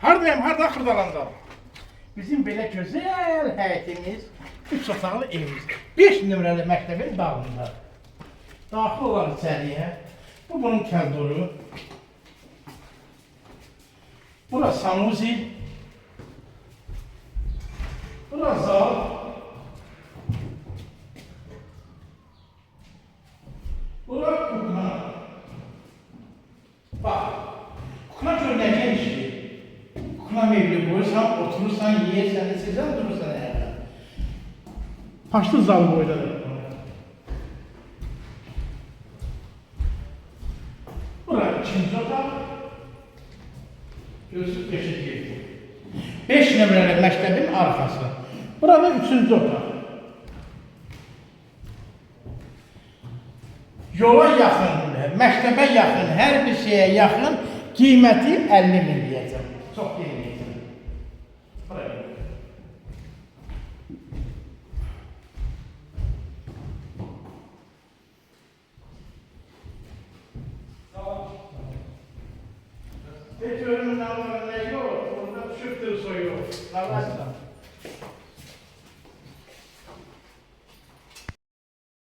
Hardayım, harda xırdalandım. Bizim belə gözəl həyətimiz, 3 otaqlı evimiz, 5 nömrəli məktəbin dağında. Daxil olan içəriyə, bu bunun kəldoru. Bura sanuzi. Bura zal. Bura kukla. Bak, kukla gör nə genişdir. Kukla mevli qoyursan, oturursan, yiyirsən, içirsən, durursan ayaqda. Paşlı zal boydadır. Bura ikinci otaq. Gözlük 5'e girdi. 5 nömrəli məktəbin arxası. Burada 3-cü otaq. Yola yaxın, məktəbə yaxın, hər bir şeyə yaxın, qiyməti 50 min deyəcəm. Çox deyilməyəcəm. Buraya. Hiç ölümün almanı ne yok, onda düşüktür soyu. Allah'tan.